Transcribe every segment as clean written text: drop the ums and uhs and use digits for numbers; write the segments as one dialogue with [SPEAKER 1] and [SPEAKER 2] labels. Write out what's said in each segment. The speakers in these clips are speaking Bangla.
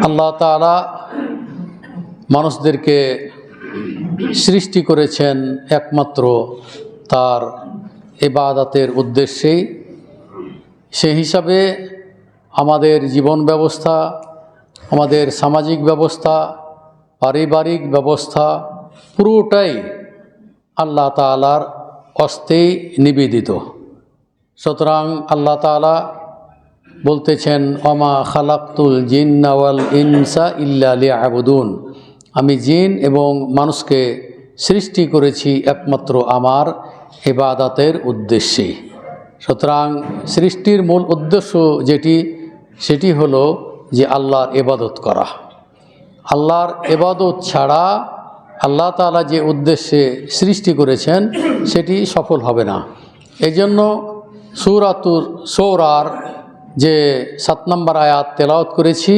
[SPEAKER 1] আল্লাহ তাআলা মানুষদেরকে সৃষ্টি করেছেন একমাত্র তার ইবাদতের উদ্দেশ্যেই। সেই হিসাবে আমাদের জীবন ব্যবস্থা, আমাদের সামাজিক ব্যবস্থা, পারিবারিক ব্যবস্থা পুরোটাই আল্লাহ তাআলার হস্তেই নিবেদিত। সুতরাং আল্লাহ তাআলা বলতেছেন, ওমা খালাকতুল জিন্না ওয়াল ইনসা ইল্লা লিয়াবুদুন, আমি জিন এবং মানুষকে সৃষ্টি করেছি একমাত্র আমার ইবাদতের উদ্দেশ্যে। সুতরাং সৃষ্টির মূল উদ্দেশ্য সেটি হলো যে আল্লাহর ইবাদত করা। আল্লাহর ইবাদত ছাড়া আল্লাহ তাআলা যে উদ্দেশ্যে সৃষ্টি করেছেন সেটি সফল হবে না। এই জন্য সূরাতুর শূরার যে 7 নম্বর আয়াত তেলাওয়াত করেছি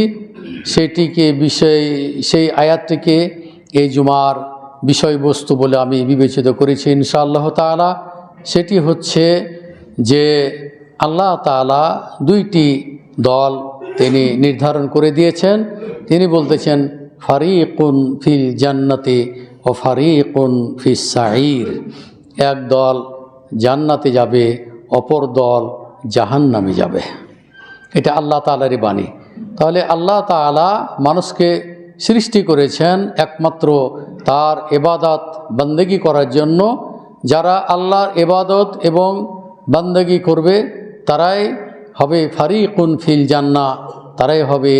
[SPEAKER 1] সেই আয়াতটিকে এই জুমার বিষয়বস্তু বলে আমি বিবেচিত করেছি ইনশাআল্লাহ তাআলা। সেটি হচ্ছে যে আল্লাহ তাআলা 2টি দল তিনি নির্ধারণ করে দিয়েছেন। তিনি বলতেছেন, ফারিকুন ফিল জান্নাতি ও ফারিকুন ফিস সাঈর, এক দল জান্নাতে যাবে, অপর দল জাহান্নামে যাবে। এটা আল্লাহ তাআলারই বাণী। তাহলে আল্লাহ তাআলা মানুষকে সৃষ্টি করেছেন একমাত্র তার ইবাদত বন্দেগী করার জন্য। যারা আল্লাহর ইবাদত এবং বন্দেগী করবে তারাই হবে ফারিকুন ফিল জান্নাহ, তারাই হবে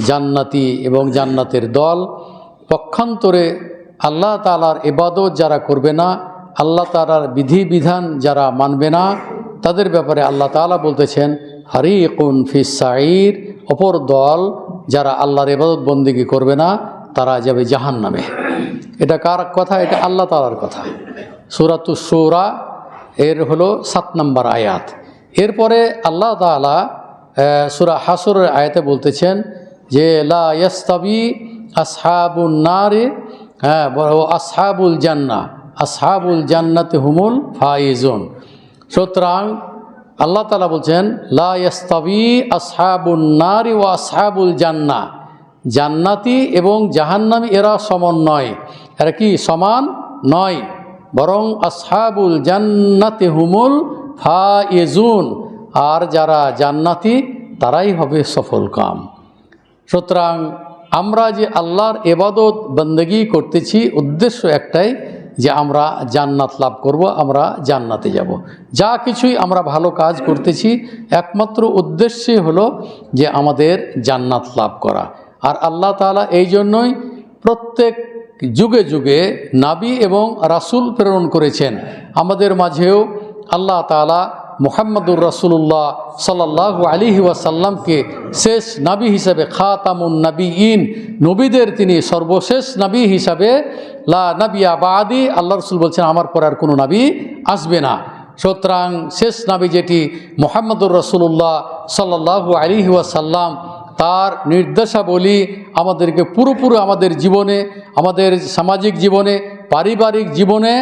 [SPEAKER 1] জান্নাতি এবং জান্নাতের দল। পক্ষান্তরে আল্লাহ তাআলার ইবাদত যারা করবে না, আল্লাহ তাআলার বিধিবিধান যারা মানবে না, তাদের ব্যাপারে আল্লাহ তাআলা বলতেছেন ফারিকুন ফিস সাঈর, অপর দল যারা আল্লাহর ইবাদত বন্দেগী করবে না তারা যাবে জাহান্নামে। এটা কার কথা? এটা আল্লাহ তাআলার কথা। সূরাতুশ শূরা এর হলো 7 নম্বর আয়াত। এরপরে আল্লাহ তাআলা সূরা হাসরের আয়াতে বলতেছেন যে লা ইয়াস্তাবি আসহাবুন নারি আসহাবুল জান্নাহ, আসহাবুল জান্নাতি হুমুল ফাইজুন। সুতরাং আল্লাহ তাআলা বলছেন লা ইয়াস্তাবি আসহাবুন নারি ওয়া আসহাবুল জান্নাহ, জান্নাতি এবং জাহান্নামী এরা সমান নয়। এরা কি সমান নয়? বরং আসহাবুল জান্নাতি হুমুল ফাইজুন, আর যারা জান্নাতি তারাই হবে সফল কাম। সুতরাং আমরা যে আল্লাহর ইবাদত বন্দেগী করতেছি উদ্দেশ্য একটাই যে আমরা জান্নাত লাভ করব, আমরা জান্নাতে যাব। যা কিছুই আমরা ভালো কাজ করতেছি একমাত্র উদ্দেশ্যে হলো যে আমাদের জান্নাত লাভ করা। আর আল্লাহ তাআলা এই জন্যই প্রত্যেক যুগে যুগে নবী এবং রাসূল প্রেরণ করেছেন। আমাদের মাঝেও আল্লাহ তাআলা মুহাম্মদুর রাসূলুল্লাহ সাল্লাল্লাহু আলাইহি ওয়াসাল্লামকে শেষ নবী হিসাবে, খাতামুন নবিয়্যিন, নবীদের তিনি সর্বশেষ নবী হিসাবে, লা নবিয়্যা বাদি, আল্লাহ রাসূল বলছেন আমার পর আর কোনো নবী আসবে না। সুতরাং শেষ নবী যেটি মুহাম্মদুর রাসূলুল্লাহ সাল্লাল্লাহু আলাইহি ওয়াসাল্লাম, তার নির্দেশাবলী আমাদেরকে পুরোপুরি আমাদের জীবনে, আমাদের সামাজিক জীবনে, পারিবারিক জীবনে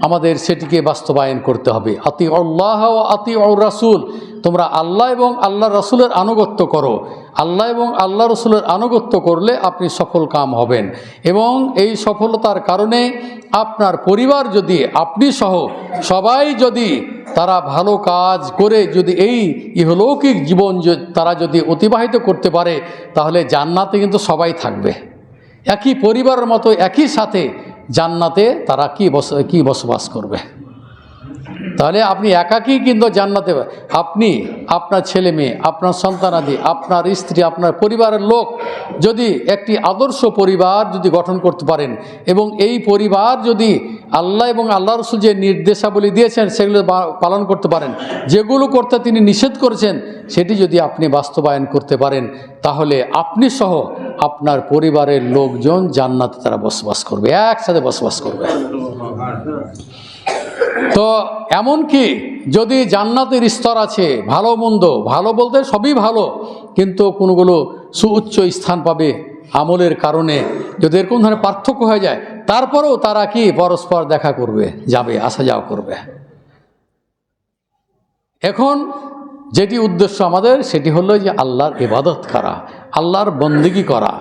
[SPEAKER 1] আমাদের সেটিকে বাস্তবায়ন করতে হবে। আতিউল্লাহ ওয়া আতিউর রাসূল, তোমরা আল্লাহ এবং আল্লাহ রাসূলের আনুগত্য করো। আল্লাহ এবং আল্লাহ রাসূলের আনুগত্য করলে আপনি সফল কাম হবেন, এবং এই সফলতার কারণে আপনার পরিবার যদি, আপনি সহ সবাই যদি তারা ভালো কাজ করে যদি এই ইহলৌকিক জীবন তারা যদি অতিবাহিত করতে পারে, তাহলে জান্নাতে কিন্তু সবাই থাকবে একই পরিবারের মতো, একই সাথে জান্নাতে তারা কি বসবাস করবে। তাহলে আপনি একাকী কিন্তু জান্নাতে, আপনি, আপনার ছেলে মেয়ে, আপনার সন্তানাদি, আপনার স্ত্রী, আপনার পরিবারের লোক যদি একটি আদর্শ পরিবার যদি গঠন করতে পারেন, এবং এই পরিবার যদি আল্লাহ এবং আল্লাহ রাসূল যে নির্দেশাবলী দিয়েছেন সেগুলো পালন করতে পারেন, যেগুলো করতে তিনি নিষেধ করেছেন সেটি যদি আপনি বাস্তবায়ন করতে পারেন, তাহলে আপনি সহ আপনার পরিবারের লোকজন জান্নাতে তারা বসবাস করবে, একসাথে বসবাস করবে। তো এমনকি যদি জান্নাতের স্তর আছে, ভালো মন্দ, ভালো বলতে সবই ভালো, কিন্তু কোনোগুলো সুউচ্চ স্থান পাবে আমলের কারণে, যদি এরকম ধরনের পার্থক্য হয়ে যায়, তারপরেও তারা কি পরস্পর দেখা করবে, যাবে, আসা যাওয়া করবে। এখন যেটি উদ্দেশ্য আমাদের সেটি হলো যে আল্লাহর ইবাদত করা। আল্লাহর বন্দেগী করা।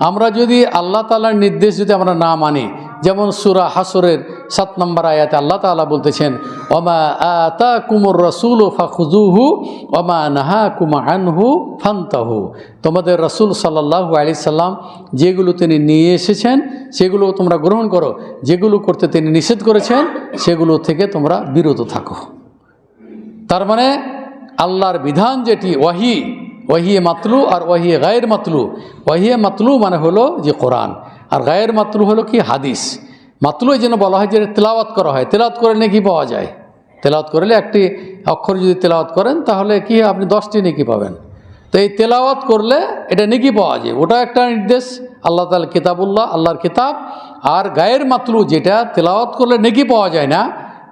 [SPEAKER 1] আমরা যদি আল্লাহ তাআলার নির্দেশ যদি আমরা না মানি, যেমন সূরা হাসরের 7 নম্বর আয়াতে আল্লাহ তাআলা বলতেছেন, ওমা আতাকুমুর রাসূলু ফাখুযুহু ওমা নাহাকুম আনহু ফান্তাহু। তোমাদের রাসূল সাল্লাল্লাহু আলাইহি সাল্লাম যেগুলো তিনি নিয়ে এসেছেন সেগুলো তোমরা গ্রহণ করো, যেগুলো করতে তিনি নিষেধ করেছেন সেগুলো থেকে তোমরা বিরত থাকো। তার মানে আল্লাহর বিধান যেটি ওয়াহিয়ে মাতলু আর ওয়াহিয়ে গায়ের মাতলু। ওয়াহিয়ে মাতলু মানে হলো যে কোরআন, আর গায়ের মাতলু হলো কি হাদিস। মাতলু এই জন্য বলা হয় যে তেলাওয়াত করা হয়, তেলাওয়াত করে নেকি পাওয়া যায়। তেলাওয়াত করলে একটি অক্ষর যদি তেলাওয়াত করেন তাহলে কি আপনি 10টি নেকি পাবেন। তো এই তেলাওয়াত করলে এটা নেকি পাওয়া যায়, ওটা একটা নির্দেশ আল্লাহ তাআলা কিতাবুল্লাহ, আল্লাহর কিতাব। আর গায়ের মাতলু যেটা তেলাওয়াত করলে নেকি পাওয়া যায় না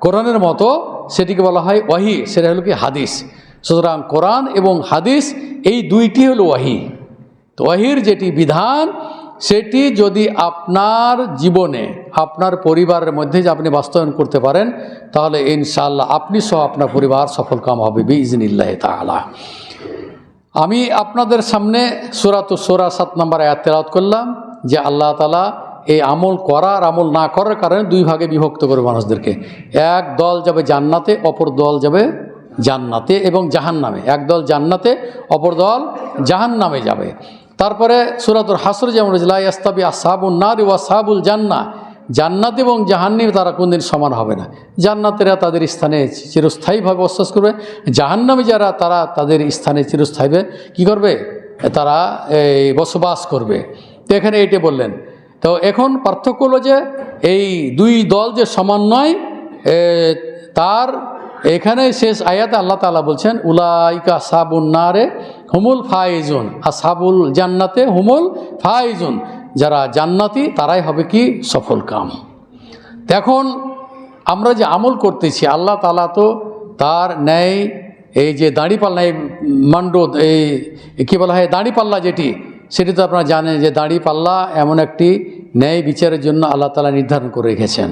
[SPEAKER 1] কোরআনের মতো, সেটিকে বলা হয় ওয়াহি, সেটা হলো কি হাদিস। সুতরাং কোরআন এবং হাদিস এই দুইটি হলো ওয়াহি। তো ওয়াহির যেটি বিধান সেটি যদি আপনার জীবনে আপনার পরিবারের মধ্যে যে আপনি বাস্তবায়ন করতে পারেন তাহলে ইনশাআল্লাহ আপনি সহ আপনার পরিবার সফল কাম হবে বিইজনিল্লাহ তাআলা। আমি আপনাদের সামনে সূরাতুশ শূরা 7 নম্বর আয়াত তেলাওয়াত করলাম যে আল্লাহ তাআলা এই আমল করা আর আমল না করার কারণে দুই ভাগে বিভক্ত করে মানুষদেরকে। এক দল যাবে জান্নাতে, অপর দল যাবে জান্নাতে এবং জাহান্নামে। এক দল জান্নাতে, অপর দল জাহান্নামে যাবে। তারপরে সূরাতুল হাসর যেমন লা ইয়াস্তাবি আসহাবুন নার ওয়া আসহাবুল জান্নাহ, জান্নাত এবং জাহান্নামে তারা কোনদিন সমান হবে না। জান্নাতেরা তাদের স্থানে চিরস্থায়ীভাবে বসবাস করবে, জাহান্নামে যারা তারা তাদের স্থানে চিরস্থায়ীভাবে কী করবে, তারা বসবাস করবে। তো এখানে এইটা বললেন। তো এখন পার্থক্য হলো যে এই দুই দল যে সমান নয়, তার এখানে শেষ আয়াতে আল্লাহ তাআলা বলছেন উলাইকা আসহাবুন নারে হুমুল ফাইজুন, আসহাবুল জান্নাতে হুমুল ফাইজুন, যারা জান্নাতি তারাই হবে কি সফল কাম। এখন আমরা যে আমল করতেছি আল্লাহ তাআলা তো তার ন্যায় এই যে দাঁড়িপাল্লা, এই মান্ডদ, এই কী বলা হয় দাঁড়িপাল্লা যেটি, সেটি তো আপনারা জানেন যে দাঁড়িপাল্লা এমন একটি ন্যায় বিচারের জন্য আল্লাহ তাআলা নির্ধারণ করে রেখেছেন।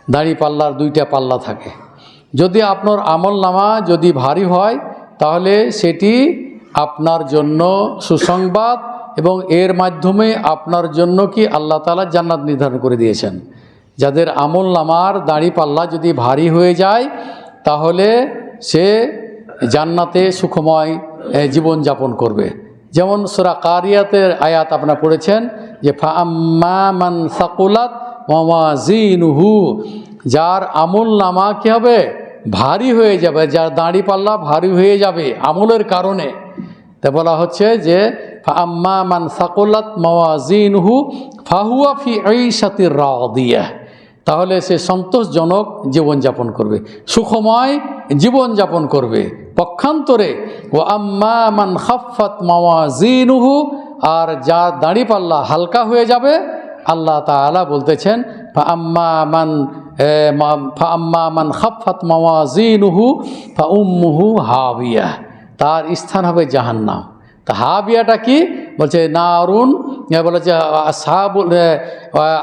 [SPEAKER 1] দাঁড়িপাল্লার 2টা পাল্লা থাকে। যদি আপনার আমল নামা যদি ভারী হয় তাহলে সেটি আপনার জন্য সুসংবাদ এবং এর মাধ্যমে আপনার জন্য কি আল্লাহ তাআলা জান্নাত নির্ধারণ করে দিয়েছেন। যাদের আমল নামার দাঁড়িপাল্লা যদি ভারী হয়ে যায় তাহলে সে জান্নাতে সুখময় জীবনযাপন করবে। যেমন সূরা কারিয়াতের আয়াত আপনারা পড়েছেন যে ফাআম্মা মান সাকুলাত মাওয়াজিনুহু, যার আমল নামা কী হবে ভারী হয়ে যাবে, যার দাঁড়িপাল্লা ভারী হয়ে যাবে আমলের কারণে। তা বলা হচ্ছে যে ফাআম্মা মান সাকুলাত মাওয়াজিনুহু ফাহুয়া ফি ঈশাতির রাদিয়াহ, তাহলে সে সন্তোষজনক জীবনযাপন করবে, সুখময় জীবনযাপন করবে। পক্ষান্তরে ও আম্মা মান খাফফাত মাওয়াজিনুহু, আর যার দাঁড়িপাল্লা হালকা হয়ে যাবে আল্লাহ তাআলা বলতেছেন ফাআম্মা মান খাফফাত মাওয়াজিনুহু ফাউম্মুহু হাবিয়া, তার স্থান হবে জাহান্নাম। তা হাবিয়াটা কি বলছে নারুন, বলেছে আসহাবুল,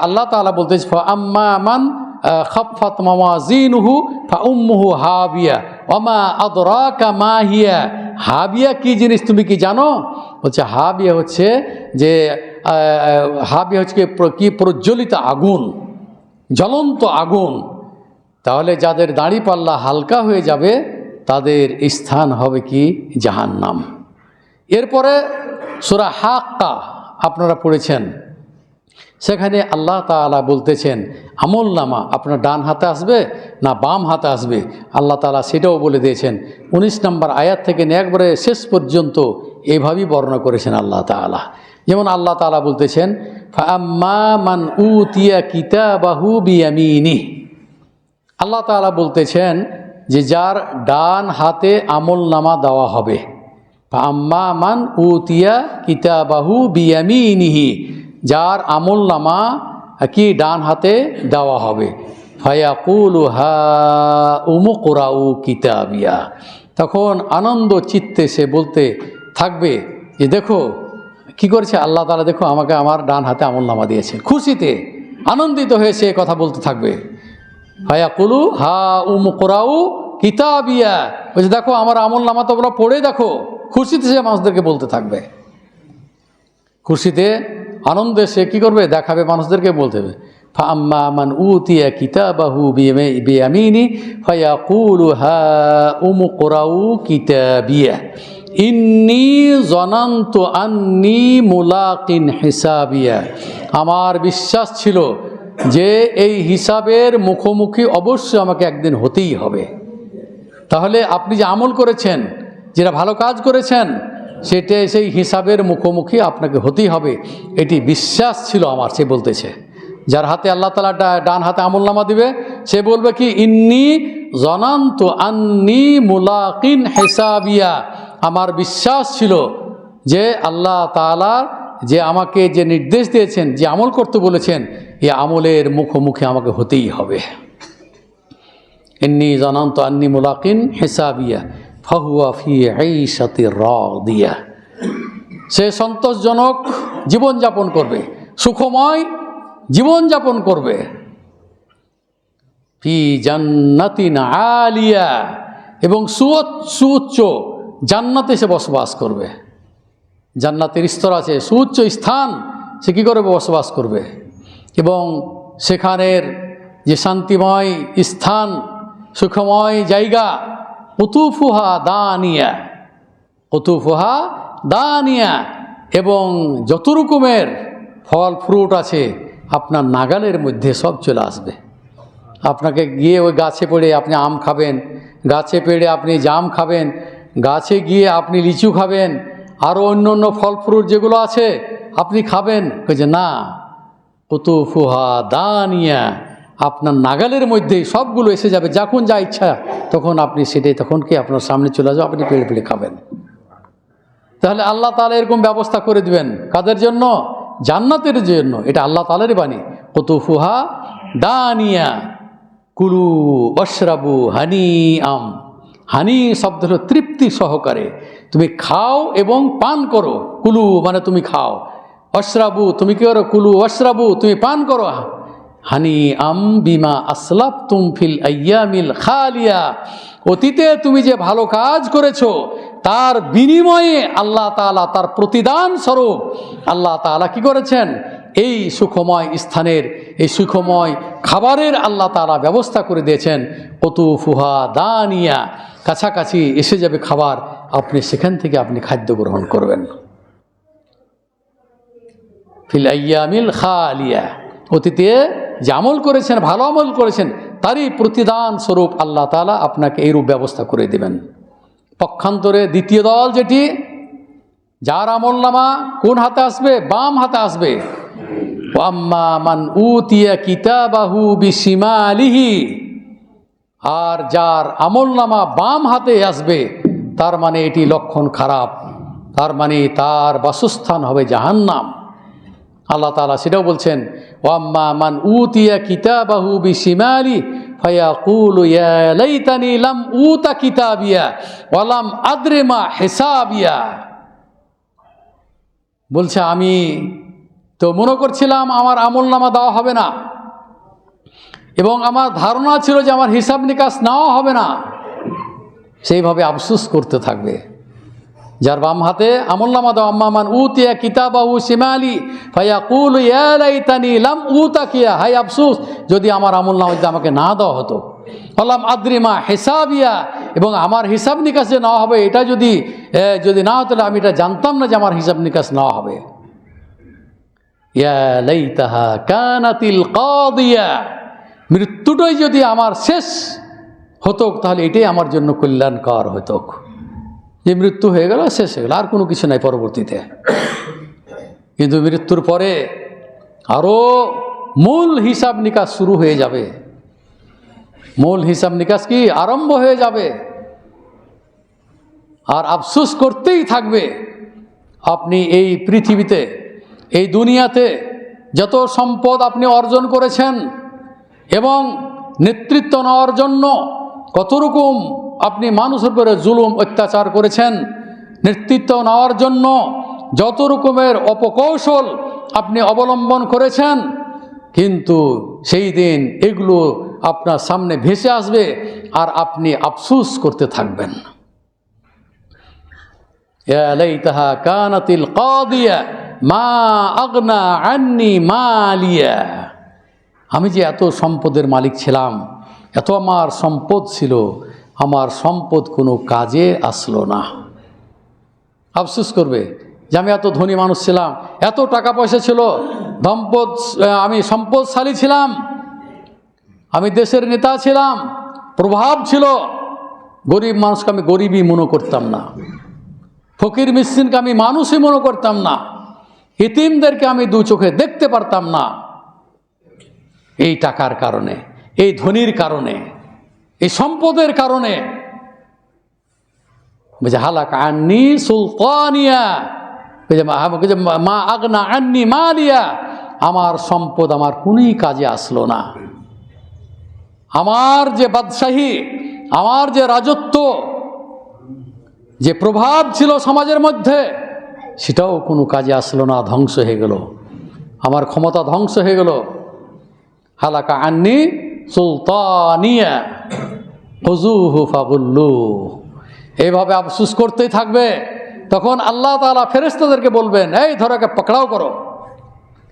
[SPEAKER 1] আল্লাহ তাআলা বলতেছে ফাআম্মা মান খাফফাত মাওয়াজিনুহু ফাউম্মুহু হাবিয়া ওমা আদরাকা মা হিয়া। হাবিয়া কি জিনিস তুমি কি জানো? বলছে হাবিয়া হচ্ছে যে হাবিয়া হচ্ছে কি প্রজ্বলিত আগুন, জ্বলন্ত আগুন। তাহলে যাদের দাঁড়িপাল্লা হালকা হয়ে যাবে তাদের স্থান হবে কি জাহান্নাম। এরপরে সূরা হাক্কা আপনারা পড়েছেন, সেখানে আল্লাহ তাআলা বলতেছেন আমল নামা আপনার ডান হাতে আসবে না বাম হাতে আসবে, আল্লাহ তাআলা সেটাও বলে দিয়েছেন। 19 নম্বর আয়াত থেকে একবারে শেষ পর্যন্ত এইভাবেই বর্ণনা করেছেন আল্লাহ তাআলা। যেমন আল্লাহ তাআলা বলতেছেন ফাআম্মা মান উতিয়া কিতাবাহু বিয়ামিনিহি, আল্লাহ তাআলা বলতেছেন যে যার ডান হাতে আমল নামা দেওয়া হবে, ফাআম্মা মান উতিয়া কিতাবাহু বিয়ামিনিহি, যার আমল নামা কি ডান হাতে দেওয়া হবে, ফায়াকুলু হাউমু কুরাউ কিতাবিয়া, তখন আনন্দ চিত্তে সে বলতে থাকবে যে দেখো কি করেছে আল্লাহ তাআলা, দেখো আমাকে আমার ডান হাতে আমল নামা দিয়েছেন। খুশিতে আনন্দিত হয়ে সে কথা বলতে থাকবে। ফায়াকুলু হাউমু কুরাউ কিতাবিয়া, বলছে দেখো আমার আমল নামা তোমরা পড়ে দেখো। খুশিতে সে মানুষদেরকে বলতে থাকবে। খুশিতে আনন্দে সে কী করবে, দেখাবে, মানুষদেরকে বলতে হবে ফাম্মা মান উতিয়া কিতাবাহু বিয়ামিনি ফায়াকুলু হাউম ইকরাউ কিতাবিয়া ইন্নী যনানতু আন্নী মুলাকিন হিসাবিয়া। আমার বিশ্বাস ছিল যে এই হিসাবের মুখোমুখি অবশ্যই আমাকে একদিন হতেই হবে। তাহলে আপনি যে আমল করেছেন, যেটা ভালো কাজ করেছেন, সেটা সেই হিসাবের মুখোমুখি আপনাকে হতেই হবে, এটি বিশ্বাস ছিল আমার। সে বলতেছে, যার হাতে আল্লাহ তাআলা ডান হাতে আমলনামা দিবে, সে বলবে কি ইন্নী যনানতু আন্নী মুলাকিন হিসাবিয়া। আমার বিশ্বাস ছিল যে আল্লাহ তাআলা যে আমাকে যে নির্দেশ দিয়েছেন, যে আমল করতে বলেছেন, এই আমলের মুখোমুখি আমাকে হতেই হবে। ইন্নী যনানতু আন্নী মুলাকিন হিসাবিয়া ফাহুয়া ফি আইশাতির রাদিয়া। সে সন্তোষজনক জীবনযাপন করবে, সুখময় জীবনযাপন করবে। ফি জান্নাতিন আলিয়া, এবং সুউচ্চ জান্নাতে সে বসবাস করবে। জান্নাতের স্তর আছে, সুউচ্চ স্থান সে কী করবে, বসবাস করবে। এবং সেখানের যে শান্তিময় স্থান, সুখময় জায়গা, কুতুফুহা দানিয়া, কুতুফুহা দানিয়া, এবং যত রকমের ফল ফ্রুট আছে আপনার নাগালের মধ্যে সব চলে আসবে। আপনাকে গিয়ে ওই গাছে পড়ে আপনি আম খাবেন, গাছে পেড়ে আপনি জাম খাবেন, গাছে গিয়ে আপনি লিচু খাবেন, আরও অন্য অন্য ফল ফ্রুট যেগুলো আছে আপনি খাবেন। যে না, কুতুফুহা দানিয়া, আপনার নাগালের মধ্যেই সবগুলো এসে যাবে। যখন যা ইচ্ছা তখন আপনি সেটাই, তখন কি আপনার সামনে চলে যাবে, আপনি পেড়ে পেড়ে খাবেন। তাহলে আল্লাহ তাআলা এরকম ব্যবস্থা করে দিবেন কাদের জন্য? জান্নাতের জন্য। এটা আল্লাহ তাআলারই বাণী, কুতুফুহা দানিয়া কুলু ওয়াশরাবু হানিআম। হানি শব্দ হলো তৃপ্তি সহকারে, তুমি খাও এবং পান করো। কুলু মানে তুমি খাও, ওয়াশরাবু তুমি কি করো, কুলু ওয়াশরাবু তুমি পান করো। হানিআম বিমা আসলাফতুম ফিল আইয়ামিল খালিয়া, অতীতে তুমি যে ভালো কাজ করেছো তার বিনিময়ে আল্লাহ তাআলা, তার প্রতিদান স্বরূপ আল্লাহ তাআলা কি করেছেন, এই সুখময় স্থানের, এই সুখময় খাবারের আল্লাহ তাআলা ব্যবস্থা করে দিয়েছেন। কুতুফুহা দানিয়া, কাছাকাছি এসে যাবে খাবার, আপনি সেখান থেকে আপনি খাদ্য গ্রহণ করবেন। ফিল আইয়ামিল খালিয়া, অতীতে যে আমল করেছেন, ভালো আমল করেছেন, তারই প্রতিদান স্বরূপ আল্লাহ তাআলা আপনাকে এইরূপ ব্যবস্থা করে দেবেন। পক্ষান্তরে দ্বিতীয় দল, যেটি যার আমলনামা কোন হাতে আসবে, বাম হাতে আসবে। ওয়াম্মা মান উতিয়া কিতাবাহু বিশিমালিহি, আর যার আমলনামা বাম হাতে আসবে, তার মানে এটি লক্ষণ খারাপ, তার মানে তার বাসস্থান হবে জাহান্নাম। আল্লাহ তাআলা সেটাও বলছেন, ওয়াম্মা মান উতিয়া কিতাবাহু বিশিমালি ফায়াকুলু ইয়া লাইতানি লাম উতা কিতাবিয়া ওয়া লাম আদরি মা হিসাবিয়া। বলছে আমি তো মনে করছিলাম আমার আমলনামা দেওয়া হবে না, এবং আমার ধারণা ছিল যে আমার হিসাব নিকাশ নেওয়া হবে না। সেইভাবে আফসোস করতে থাকবে। যার বাম হাতে আমলনামা দাও, আম্মা মান উতিয়া কিতাবাহু শিমালি ফায়াকুলু ইয়া লাইতানি লাম উতা কিয়া, হাই আফসোস যদি আমার আমলনামা আমাকে না দেওয়া হতো। আল্লাম আদরি মা হিসাবিয়া, এবং আমার হিসাব নিকাশ যে নেওয়া হবে এটা যদি না হতো, আমি এটা জানতাম না যে আমার হিসাব নিকাশ নেওয়া হবে। ইয়া লাইতাহা কানাতিল কাদিয়া, মৃত্যুটাই যদি আমার শেষ হতো তাহলে এটাই আমার জন্য কল্যাণকর হতো, যে মৃত্যু হয়ে গেল, শেষ হয়ে গেল, আর কোনো কিছু নাই পরবর্তীতে। কিন্তু মৃত্যুর পরে আরও মূল হিসাব নিকাশ শুরু হয়ে যাবে, মূল হিসাব নিকাশ কি আরম্ভ হয়ে যাবে, আর আফসোস করতেই থাকবে। আপনি এই পৃথিবীতে, এই দুনিয়াতে যত সম্পদ আপনি অর্জন করেছেন এবং নেতৃত্ব নেওয়ার জন্য কত রকম আপনি মানুষের উপরে জুলুম অত্যাচার করেছেন, নেতৃত্ব নেওয়ার জন্য যত রকমের অপকৌশল আপনি অবলম্বন করেছেন, কিন্তু সেই দিন এগুলো আপনার সামনে ভেসে আসবে আর আপনি আফসোস করতে থাকবেন। ইয়া লাইতাহা কানাতিল কাদিয়া মা আগনা আন্নি মালিয়া, আমি যে এত সম্পদের মালিক ছিলাম, এত আমার সম্পদ ছিল, আমার সম্পদ কোনো কাজে আসলো না। আফসোস করবে যে আমি এত ধনী মানুষ ছিলাম, এত টাকা পয়সা ছিল, আমি সম্পদশালী ছিলাম, আমি দেশের নেতা ছিলাম, প্রভাব ছিল, গরিব মানুষকে আমি গরিবই মনে করতাম না, ফকির মিসকিনকে আমি মানুষই মনে করতাম না, ইতিমদেরকে আমি দু চোখে দেখতে পারতাম না। এই টাকার কারণে, এই ধনীর কারণে, এই সম্পদের কারণে। হালাকা আন্নি সুলতানিয়া, মা আগনা আন্নি মালিয়া, আমার সম্পদ আমার কোনই কাজে আসলো না। আমার যে বাদশাহী, আমার যে রাজত্ব, যে প্রভাব ছিল সমাজের মধ্যে, সেটাও কোনো কাজে আসলো না, ধ্বংস হয়ে গেল, আমার ক্ষমতা ধ্বংস হয়ে গেল। হালাকা আন্নি সুলতানিয়া খুযূহু ফাগুল্লু, এইভাবে আফসোস করতেই থাকবে। তখন আল্লাহ তাআলা ফেরেশতাদেরকে বলবেন, এই ধরো একে পকড়াও করো,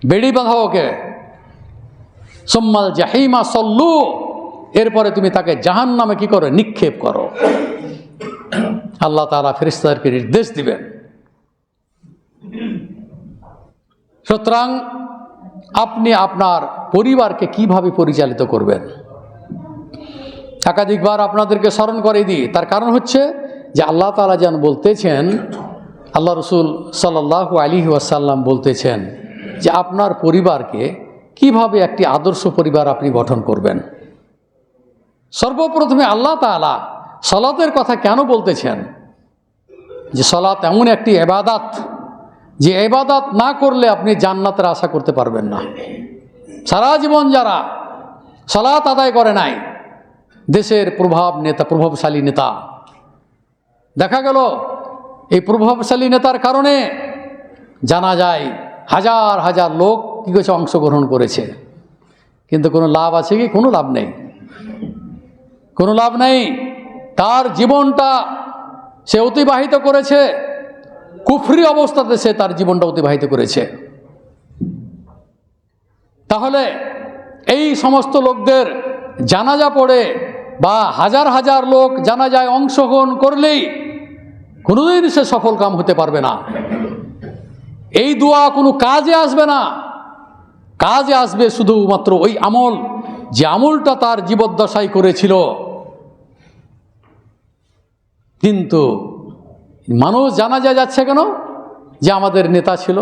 [SPEAKER 1] বেড়ি বাঁধাও ওকে, সুম্মাল জাহিমা সল্লু, এরপরে তুমি তাকে জাহান্নামে কি করো, নিক্ষেপ করো। আল্লাহ তাআলা ফেরেশতাদেরকে নির্দেশ দিবেন। সুতরাং আপনি আপনার পরিবারকে কিভাবে পরিচালিত করবেন, একাধিকবার আপনাদেরকে স্মরণ করে দিই। তার কারণ হচ্ছে যে আল্লাহ তাআলা যেন বলতেছেন, আল্লাহ রসুল সাল্লাল্লাহু আলাইহি ওয়াসাল্লাম বলতেছেন যে আপনার পরিবারকে কিভাবে একটি আদর্শ পরিবার আপনি গঠন করবেন। সর্বপ্রথমে আল্লাহ তাআলা সালাতের কথা কেন বলতেছেন, যে সালাত এমন একটি ইবাদত, যে ইবাদত না করলে আপনি জান্নাতের আশা করতে পারবেন না। সারা জীবন যারা সালাত আদায় করে নাই, দেশের প্রভাবশালী নেতা, দেখা গেল এই প্রভাবশালী নেতার কারণে জানা যায় হাজার হাজার লোক কি করেছে, অংশগ্রহণ করেছে, কিন্তু কোনো লাভ আছে কি? কোনো লাভ নেই, কোনো লাভ নেই। তার জীবনটা সে অতিবাহিত করেছে কুফরি অবস্থাতে, সে তার জীবনটা অতিবাহিত করেছে। তাহলে এই সমস্ত লোকদের জানাজা পড়ে বা হাজার হাজার লোক জানাজায় অংশগ্রহণ করলেই কোনোদিন সে সফল কাম হতে পারবে না। এই দোয়া কোনো কাজে আসবে না। কাজে আসবে শুধুমাত্র ওই আমল, যে আমলটা তার জীবদ্দশায় করেছিল। কিন্তু মানুষ জানাজায় যাচ্ছে কেন? যে আমাদের নেতা ছিল।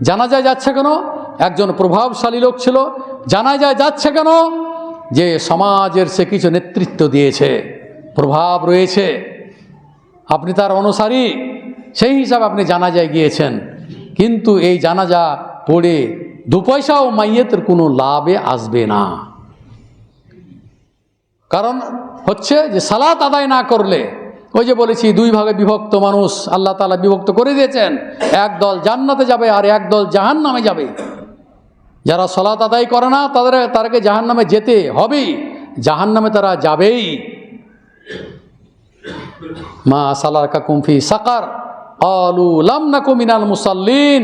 [SPEAKER 1] জানাজায় যাচ্ছে কেন? একজন প্রভাবশালী লোক ছিল। জানাজায় যাচ্ছে কেন? যে সমাজের সে কিছু নেতৃত্ব দিয়েছে, প্রভাব রয়েছে, আপনি তার অনুসারী, সেই হিসাবে আপনি জানাজায় গিয়েছেন। কিন্তু এই জানাজা পড়ে দু পয়সাও মাইয়েতের কোনো লাভে আসবে না। কারণ হচ্ছে যে সালাত আদায় না করলে, ওই যে বলেছি দুই ভাগে বিভক্ত মানুষ আল্লাহ তাআলা বিভক্ত করে দিয়েছেন, এক দল জান্নাতে যাবে আর এক দল জাহান্নামে যাবে। যারা সালাত আদায় করে না তাদেরকে জাহান্নামে যেতে হবেই, জাহান্নামে তারা যাবেই। মা সালাকাকুম ফি সাকার ক্বালু লাম নাকু মিনাল মুসাল্লিন,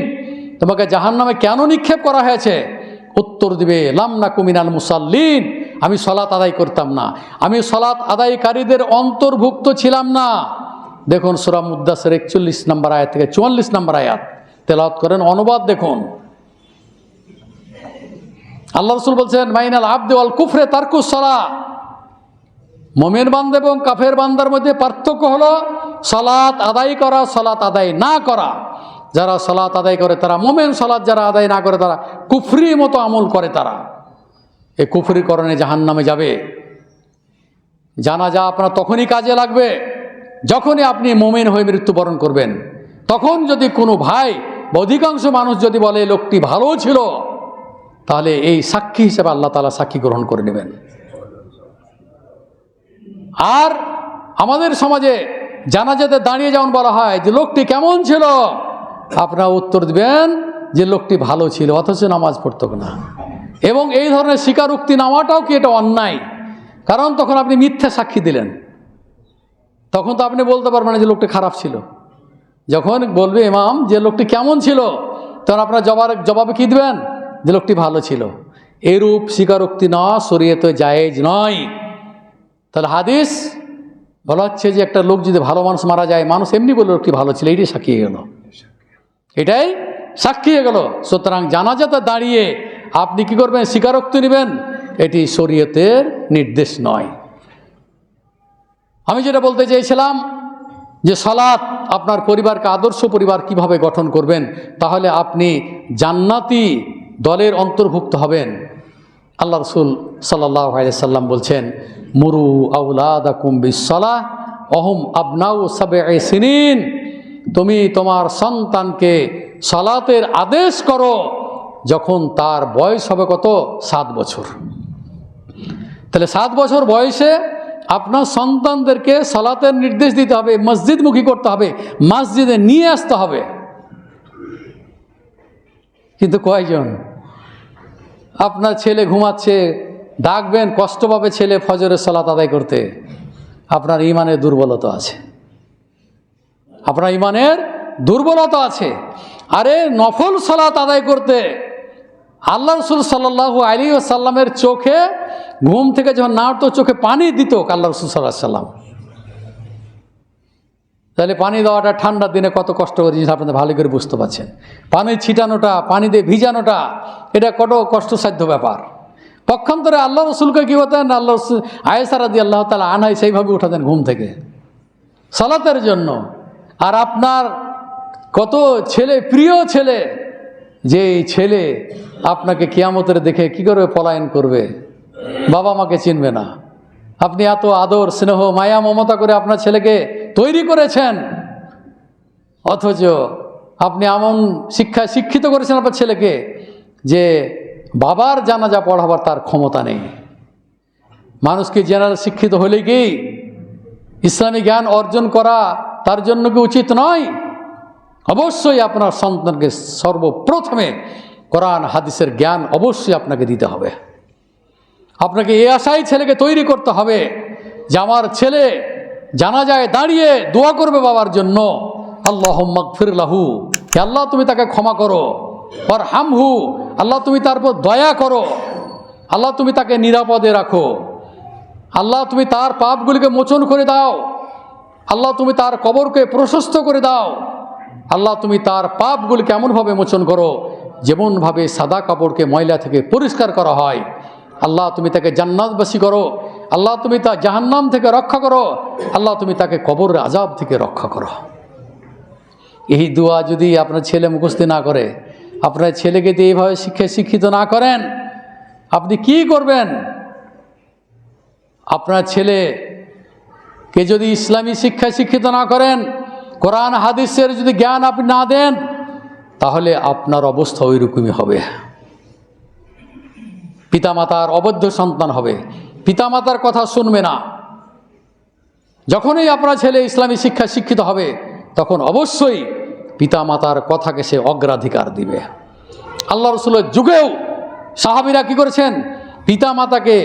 [SPEAKER 1] তোমাকে জাহান্নামে কেন নিক্ষেপ করা হয়েছে? উত্তর দিবে লাম নাকু মিনাল মুসাল্লিন, আমি সালাত আদায় করতাম না, আমি সালাত আদায়কারীদের অন্তর্ভুক্ত ছিলাম না। দেখুন সূরা মুদ্দাসির 41 নম্বর আয়াত থেকে 44 নম্বর আয়াত তেলাওয়াত করেন, অনুবাদ দেখুন। আল্লাহ রাসূল বলছেন মাইনাল আবদি ওয়াল কুফরে তারকুস সালাহ, মুমিন বান্দা এবং কাফের বান্দার মধ্যে পার্থক্য হলো সালাত আদায় করা, সালাত আদায় না করা। যারা সালাত আদায় করে তারা মুমিন, সালাত যারা আদায় না করে তারা কুফরি মতো আমল করে, তারা এই কুফরি করণে জাহান্নামে যাবে। জানাজা আপনার তখনই কাজে লাগবে যখনই আপনি মুমিন হয়ে মৃত্যুবরণ করবেন। তখন যদি কোনো ভাই বা অধিকাংশ মানুষ যদি বলে লোকটি ভালো ছিল, তাহলে এই সাক্ষী হিসেবে আল্লাহ তাআলা সাক্ষী গ্রহণ করে নেবেন। আর আমাদের সমাজে জানাজাতে দাঁড়িয়ে যেমন বলা হয় যে লোকটি কেমন ছিল, আপনারা উত্তর দিবেন যে লোকটি ভালো ছিল, অথচ নামাজ পড়তো না। এবং এই ধরনের স্বীকারোক্তি নেওয়াটাও কি এটা অন্যায়? কারণ তখন আপনি মিথ্যা সাক্ষী দিলেন, তখন তো আপনি বলতে পারবেন না যে লোকটি খারাপ ছিল। যখন বলবে ইমাম যে লোকটি কেমন ছিল, তখন আপনার জবাবে কি দিবেন? যে লোকটি ভালো ছিল। এরূপ স্বীকারোক্তি নেওয়া শরীয়তে জায়েজ নয়। তাহলে হাদিস বলা হচ্ছে যে একটা লোক যদি ভালো মানুষ মারা যায়, মানুষ এমনি বলে লোকটি ভালো ছিল, এটাই সাক্ষী হয়ে গেল, এটাই সাক্ষী হয়ে গেল। সুতরাং জানাজাতে দাঁড়িয়ে আপনি কি করবেন? স্বীকারোক্তি নেবেন, এটি শরীয়তের নির্দেশ নয়। আমি যেটা বলতে চেয়েছিলাম যে সালাত, আপনার পরিবারকে আদর্শ পরিবার কিভাবে গঠন করবেন, তাহলে আপনি জান্নাতি দলের অন্তর্ভুক্ত হবেন। আল্লাহ রসুল সাল্লাল্লাহু আলাইহি সাল্লাম বলছেন, মুরু আওলাদাকুম বিসসালাহ অহুম আবনাউ সাবঈ সিনিন, তুমি তোমার সন্তানকে সালাতের আদেশ করো যখন তার বয়স হবে কত? 7 বছর। তাহলে 7 বছর বয়সে আপনার সন্তানদেরকে সালাতের নির্দেশ দিতে হবে, মসজিদমুখী করতে হবে, মসজিদে নিয়ে আসতে হবে। কিন্তু কয়জন? আপনার ছেলে ঘুমাচ্ছে, ডাকবেন, কষ্ট পাবে ছেলে ফজরের সালাত আদায় করতে। আপনার ঈমানের দুর্বলতা আছে, আপনার ঈমানের দুর্বলতা আছে। আরে নফল সালাত আদায় করতে আল্লাহ রসুল সাল্লাল্লাহু আলাইহি ওয়াসাল্লামের চোখে ঘুম থেকে যখন না উঠতো চোখে পানি দিত আল্লাহ রসুল সাল্লাল্লাহু আলাইহি ওয়াসাল্লাম। তাহলে পানি দেওয়াটা ঠান্ডার দিনে কত কষ্ট করে জিনিস আপনাদের ভালো করে বুঝতে পারছেন। পানি ছিটানোটা, পানি দিয়ে ভিজানোটা, এটা কত কষ্টসাধ্য ব্যাপার। পক্ষান্তরে আল্লাহ রসুলকে কী হতেন? আল্লাহ রসুল আয়েশা রাদিয়াল্লাহু তাআলা আনহা সেইভাবে উঠাতেন ঘুম থেকে সালাতের জন্য। আর আপনার কত ছেলে, প্রিয় ছেলে, যে ছেলে আপনাকে কিয়ামতের দেখে কি করে পলায়ন করবে, বাবা মাকে চিনবে না। আপনি এত আদর স্নেহ মায়া মমতা করে আপনার ছেলেকে তৈরি করেছেন, অথচ আপনি এমন শিক্ষায় শিক্ষিত করেছেন আপনার ছেলেকে যে বাবার জানাজা পড়াবার তার ক্ষমতা নেই। মানুষকে জেনারেল শিক্ষিত হলে কি ইসলামী জ্ঞান অর্জন করা তার জন্য কি উচিত নয়? অবশ্যই আপনার সন্তানকে সর্বপ্রথমে কোরআন হাদিসের জ্ঞান অবশ্যই আপনাকে দিতে হবে। আপনাকে এই আশায় ছেলেকে তৈরি করতে হবে যে আমার ছেলে জানাজায় দাঁড়িয়ে দোয়া করবে বাবার জন্য, আল্লাহুম্মা গফির লাহু, হে আল্লাহ তুমি তাকে ক্ষমা করো, ওয়ারহামহু, আল্লাহ তুমি তার উপর দয়া করো, আল্লাহ তুমি তাকে নিরাপদে রাখো, আল্লাহ তুমি তার পাপগুলিকে মোচন করে দাও, আল্লাহ তুমি তার কবরকে প্রশস্ত করে দাও, আল্লাহ তুমি তার পাপগুলিকে এমনভাবে মোচন করো যেমনভাবে সাদা কাপড়কে ময়লা থেকে পরিষ্কার করা হয়। আল্লাহ তুমি তাকে জান্নাতবাসী করো, আল্লাহ তুমি তা জাহান্নাম থেকে রক্ষা করো, আল্লাহ তুমি তাকে কবরের আযাব থেকে রক্ষা করো। এই দোয়া যদি আপনার ছেলে মুখস্থ না করে, আপনার ছেলেকে যদি এইভাবে শিক্ষিত না করেন, আপনি কি করবেন? আপনার ছেলেকে যদি ইসলামী শিক্ষায় শিক্ষিত না করেন, কোরআন হাদিসের যদি জ্ঞান আপনি না দেন, তাহলে আপনার অবস্থা ওই রকমই হবে। পিতামাতার অবৈধ সন্তান হবে, পিতামাতার কথা শুনবে না। যখনই আপনার ছেলে ইসলামী শিক্ষায় শিক্ষিত হবে, তখন অবশ্যই পিতামাতার কথাকে সে অগ্রাধিকার দিবে। আল্লাহ রসুলের যুগেও সাহাবীরা কি করেছেন? পিতামাতাকে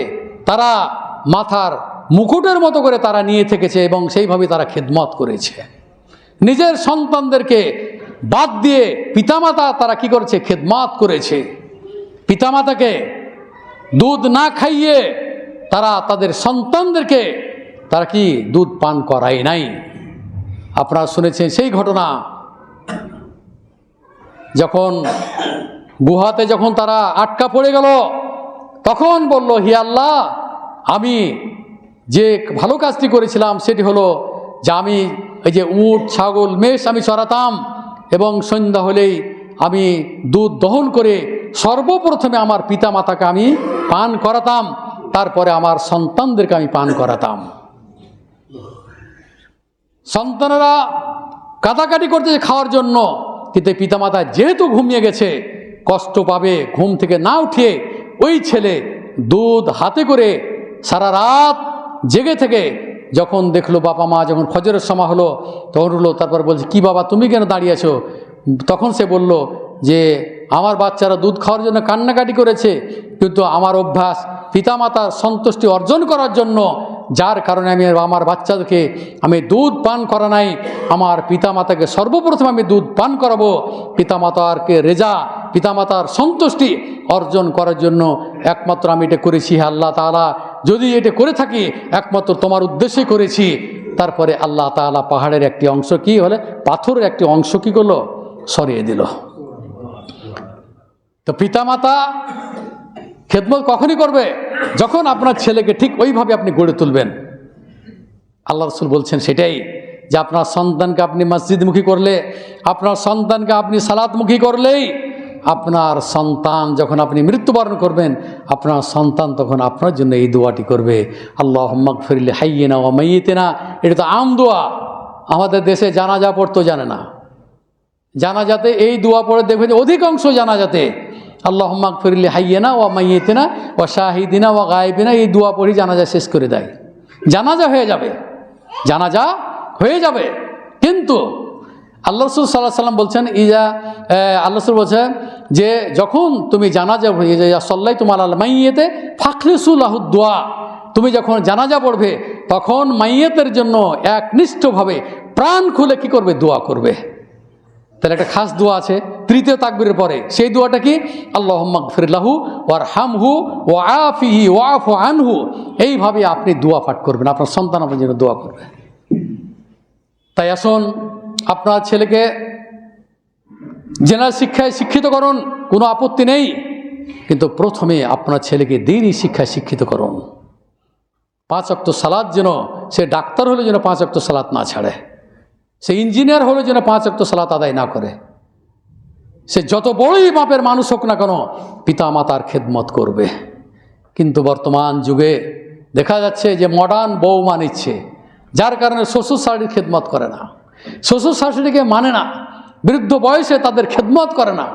[SPEAKER 1] তারা মাথার মুকুটের মতো করে তারা নিয়ে থেকেছে এবং সেইভাবে তারা খেদমত করেছে। নিজের সন্তানদেরকে বাদ দিয়ে পিতামাতা তারা কি করেছে? খেদমত করেছে। পিতামাতাকে দুধ না খাইয়ে তারা তাদের সন্তানদেরকে তারা কি দুধ পান করায় নাই। আপনারা শুনেছেন সেই ঘটনা, যখন গুহাতে যখন তারা আটকা পড়ে গেল, তখন বলল, হে আল্লাহ, আমি যে ভালো কাজটি করেছিলাম সেটি হলো যে আমি এই যে উট ছাগল মেষ আমি চড়াতাম এবং সন্ধ্যা হলেই আমি দুধ দহন করে সর্বপ্রথমে আমার পিতা মাতাকে আমি পান করাতাম, তারপরে আমার সন্তানদেরকে আমি পান করাতাম। সন্তানেরা কাটাকাটি করতেছে খাওয়ার জন্য, কিন্তু পিতামাতা যেহেতু ঘুমিয়ে গেছে, কষ্ট পাবে, ঘুম থেকে না উঠিয়ে ওই ছেলে দুধ হাতে করে সারা রাত জেগে থেকে যখন দেখলো বাবা মা যখন ফজরের সময় হলো, তখন হলো, তারপর বলছে, কি বাবা তুমি কেন দাঁড়িয়ে আছো? তখন সে বলল যে আমার বাচ্চারা দুধ খাওয়ার জন্য কান্নাকাটি করেছে, কিন্তু আমার অভ্যাস পিতামাতার সন্তুষ্টি অর্জন করার জন্য যার কারণে আমি আমার বাচ্চাদেরকে আমি দুধ পান করা নাই, আমার পিতামাতাকে সর্বপ্রথম আমি দুধ পান করাবো। পিতামাতারকে রেজা, পিতামাতার সন্তুষ্টি অর্জন করার জন্য একমাত্র আমি এটা করেছি। হে আল্লাহ তাআলা, যদি এটা করে থাকি একমাত্র তোমার উদ্দেশ্যে করেছি। তারপরে আল্লাহ তাআলা পাহাড়ের একটি অংশ কি হলে পাথরের একটি অংশ কি করলো, সরিয়ে দিল। তো পিতামাতা খেদমত কখনই করবে, যখন আপনার ছেলেকে ঠিক ওইভাবে আপনি গড়ে তুলবেন। আল্লাহ রাসূল বলছেন সেটাই, যে আপনার সন্তানকে আপনি মসজিদমুখী করলে, আপনার সন্তানকে আপনি সালাতমুখী করলেই আপনার সন্তান যখন আপনি মৃত্যুবরণ করবেন, আপনার সন্তান তখন আপনার জন্য এই দোয়াটি করবে, আল্লাহুম্মা গফির লি হাইয়িনা ওয়া মাইয়িতিনা। এটা তো আম দোয়া, আমাদের দেশে জানাজা পড়তে জানে না। জানাজাতে এই দোয়া পড়ে দেখবেন যে অধিকাংশ জানাজাতে আল্লাহুম্মা গফির লি হাইয়িনা ওয়া মাইয়িতিনা ওয়া শাহিদিনা ওয়া গায়বিনা, এই দোয়া পড়ে জানাজা শেষ করে দেয়। জানাজা হয়ে যাবে, জানাজা হয়ে যাবে। কিন্তু আল্লাহ রাসূল সাল্লাল্লাহু আলাইহি ওয়াসাল্লাম বলছেন, আল্লাহ রাসূল বলছেন যে যখন তুমি জানাজা সাল্লাইতুম আলাল মাইয়িতে ফাখলিসু লাহুদ দোয়া, তুমি যখন জানাজা পড়বে তখন মাইয়িতের জন্য একনিষ্ঠভাবে প্রাণ খুলে কি করবে, দোয়া করবে। তাহলে একটা খাস দোয়া আছে তৃতীয় তাকবীরের পরে, সেই দোয়াটা কি, আল্লাহুম্মা গফির লাহু ওয়ারহামহু ওয়াআফিহি ওয়াআফু আনহু। এইভাবে আপনি দোয়া পাঠ করবেন, আপনার সন্তান আপনার জন্য দোয়া করবে। তাই আসুন আপনার ছেলেকে জেনারেল শিক্ষায় শিক্ষিত করুন, কোনো আপত্তি নেই, কিন্তু প্রথমে আপনার ছেলেকে দ্বীনি শিক্ষায় শিক্ষিত করুন। 5 ওয়াক্ত সালাত যেন, সে ডাক্তার হলে যেন 5 ওয়াক্ত সালাত না ছাড়ে, সে ইঞ্জিনিয়ার হলে যেন 5 ওয়াক্ত সালাত আদায় না করে, সে যত বড়ই মাপের মানুষ হোক না কেন পিতা মাতার খেদমত করবে। কিন্তু বর্তমান যুগে দেখা যাচ্ছে যে মডার্ন বউমা নিচ্ছে, যার কারণে শ্বশুর শাশুড়ির খেদমত করে না, শ্বশুর শাশুড়িকে মানে না, বৃদ্ধ বয়সে তাদের খেদমত করে না,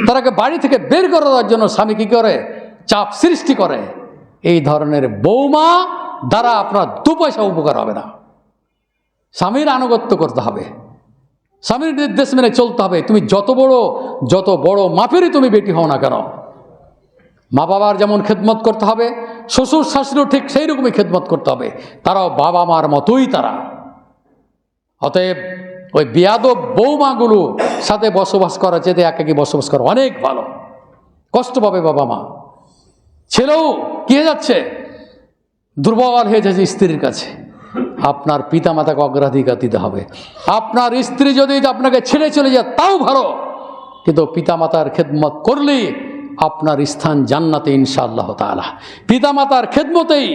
[SPEAKER 1] তারাকে বাড়ি থেকে বের করে দেওয়ার জন্য স্বামী কী করে, চাপ সৃষ্টি করে। এই ধরনের বউমা দ্বারা আপনার 2 পয়সা উপকার হবে না। স্বামীর আনুগত্য করতে হবে, স্বামীর নির্দেশ মেনে চলতে হবে। তুমি যত বড় মাপেরই তুমি বেটি হও না কেন, মা বাবার যেমন খেদমত করতে হবে, শ্বশুর শাশুড়িও ঠিক সেই রকমই খেদমত করতে হবে। তারাও বাবা মার মতোই তারা। অতএব ওই বেয়াদব বৌমাগুলো সাথে বসবাস করা যেতে একাকী বসবাস করা অনেক ভালো। কষ্ট পাবে বাবা মা, ছেলেও কি হয়ে যাচ্ছে, দুর্বল হয়ে যাচ্ছে স্ত্রীর কাছে। আপনার পিতা মাতাকে অগ্রাধিকার দিতে হবে। আপনার স্ত্রী যদি আপনাকে ছেড়ে চলে যায় তাও ভালো, কিন্তু পিতা মাতার খেদমত করলেই আপনার স্থান জান্নাতে ইনশাআল্লাহ তাআলা। পিতা মাতার খেদমতেই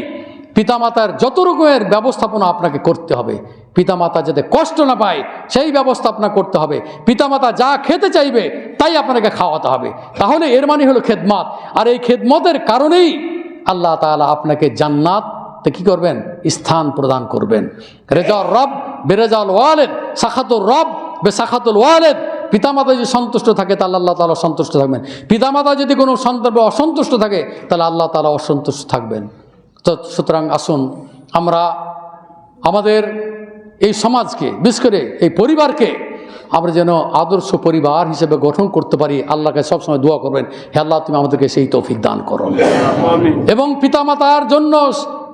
[SPEAKER 1] পিতামাতার যত রকমের ব্যবস্থাপনা আপনাকে করতে হবে, পিতামাতা যাতে কষ্ট না পায় সেই ব্যবস্থা আপনার করতে হবে। পিতামাতা যা খেতে চাইবে তাই আপনাকে খাওয়াতে হবে, তাহলে এর মানে হলো খেদমত। আর এই খেদমতের কারণেই আল্লাহ তাআলা আপনাকে জান্নাতে কি করবেন, স্থান প্রদান করবেন। রেজাউর রব বেরেজাউল ওয়ালিদ, সাখাতুর রব বেসাখাতুল ওয়ালিদ। পিতামাতা যদি সন্তুষ্ট থাকে তাহলে আল্লাহ তাআলা সন্তুষ্ট থাকবেন, পিতামাতা যদি কোনো সন্তান অসন্তুষ্ট থাকে তাহলে আল্লাহ তাআলা অসন্তুষ্ট থাকবেন। তো সুতরাং আসুন আমরা আমাদের এই সমাজকে, বিশেষ করে এই পরিবারকে আমরা যেন আদর্শ পরিবার হিসেবে গঠন করতে পারি। আল্লাহকে সবসময় দোয়া করবেন, হে আল্লাহ তুমি আমাদেরকে সেই তৌফিক দান করুন। এবং পিতামাতার জন্য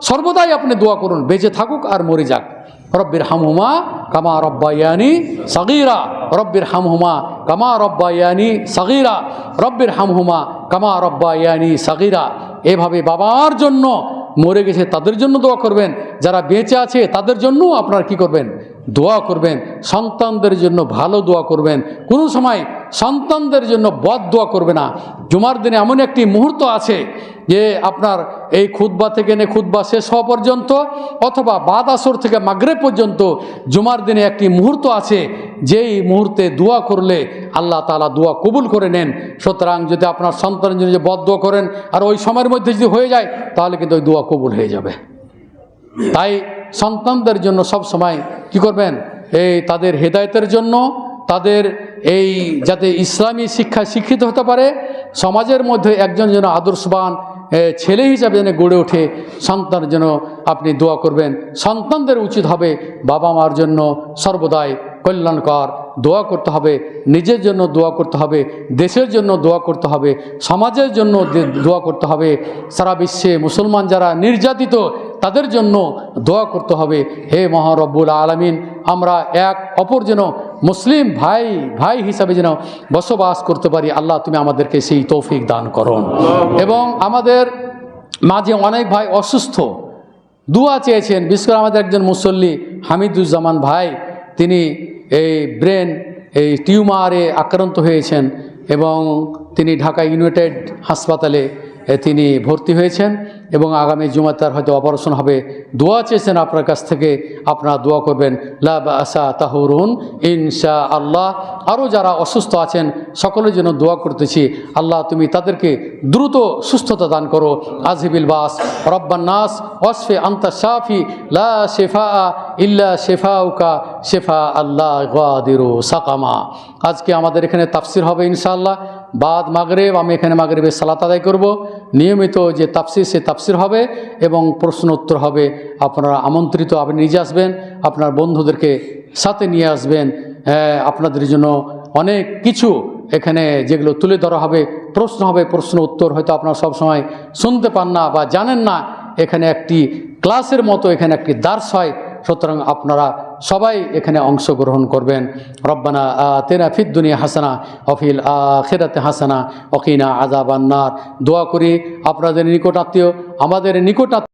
[SPEAKER 1] সর্বদাই আপনি দোয়া করুন, বেঁচে থাকুক আর মরে যাক। রব্বির হামহুমা কামা রব্বায়ানি সাগীরা, রব্বির হামহুমা কামা রব্বায়ানি সাগীরা, রব্বির হামহুমা কামা রব্বায়ানি সাগীরা। এভাবে বাবার জন্য মরে গেছে তাদের জন্য দোয়া করবেন, যারা বেঁচে আছে তাদের জন্যও আপনারা কি করবেন, দোয়া করবেন। সন্তানদের জন্য ভালো দোয়া করবেন, কোনো সময় সন্তানদের জন্য বদ দোয়া করবে না। জুমার দিনে এমন একটি মুহূর্ত আছে যে আপনার এই খুতবা থেকে নিয়ে খুতবা শেষ হওয়া পর্যন্ত অথবা বাদ আসর থেকে মাগরিব পর্যন্ত জুমার দিনে একটি মুহূর্ত আছে, যেই মুহূর্তে দোয়া করলে আল্লাহ তাআলা দোয়া কবুল করে নেন। সুতরাং যদি আপনার সন্তানের জন্য যে বদ দোয়া করেন আর ওই সময়ের মধ্যে যদি হয়ে যায় তাহলে কিন্তু ওই দোয়া কবুল হয়ে যাবে। তাই সন্তানদের জন্য সব সময় কি করবেন, এই তাদের হেদায়েতের জন্য, তাদের এই যাতে ইসলামী শিক্ষায় শিক্ষিত হতে পারে, সমাজের মধ্যে একজন যেন আদর্শবান ছেলে হিসাবে যেন গড়ে ওঠে, সন্তানের জন্য আপনি দোয়া করবেন। সন্তানদের উচিত হবে বাবা মার জন্য সর্বদাই কল্যাণকর দোয়া করতে হবে, নিজের জন্য দোয়া করতে হবে, দেশের জন্য দোয়া করতে হবে, সমাজের জন্য দোয়া করতে হবে, সারা বিশ্বে মুসলমান যারা নির্যাতিত তাদের জন্য দোয়া করতে হবে। হে মহারব্বুল আলামিন, আমরা এক অপর যেন মুসলিম ভাই ভাই হিসাবে যেন বসবাস করতে পারি। আল্লাহ তুমি আমাদেরকে সেই তৌফিক দান করুন। এবং আমাদের মাঝে অনেক ভাই অসুস্থ, দোয়া চেয়েছেন। বিশেষ করে আমাদের একজন মুসল্লি হামিদুজ্জামান ভাই, তিনি এই ব্রেন এই টিউমারে আক্রান্ত হয়েছেন এবং তিনি ঢাকা ইউনাইটেড হাসপাতালে তিনি ভর্তি হয়েছেন এবং আগামী জুমায় তার হয়তো অপারেশন হবে। দোয়া চেয়েছেন আপনার কাছ থেকে, আপনারা দোয়া করবেন। লা বাসা তাহুরুন ইনশা আল্লাহ। আরও যারা অসুস্থ আছেন সকলের জন্য দোয়া করতেছি, আল্লাহ তুমি তাদেরকে দ্রুত সুস্থতা দান করো। আজহিবিল বাস রব্বান নাস ওয়াসফি আনতা শাফি লা শেফা ইল্লা শেফাউকা শেফা আল্লাহ গাদিরু সাকামা। আজকে আমাদের এখানে তাফসির হবে ইনশাআল্লাহ। বাদ মাগরিব আমি এখানে মাগরিবের সালাত আদায় করব। নিয়মিত যে তাফসির সে তাফসির হবে এবং প্রশ্ন উত্তর হবে। আপনারা আমন্ত্রিত, আপনি নিজে আসবেন, আপনার বন্ধুদেরকে সাথে নিয়ে আসবেন। আপনাদের জন্য অনেক কিছু এখানে যেগুলো তুলে ধরা হবে, প্রশ্ন হবে, প্রশ্ন উত্তর হয়তো আপনারা সবসময় শুনতে পান না বা জানেন না। এখানে একটি ক্লাসের মতো এখানে একটি দার্স হয়, সুতরাং আপনারা সবাই এখানে অংশগ্রহণ করবেন। রব্বানা আতিনা ফিদ দুনিয়া হাসানা ওয়া ফিল আখিরাতি হাসানা ওয়া কিনা আযাবান নার। দোয়া করি আপনাদের নিকটাত্মীয়, আমাদের নিকটাত্মীয়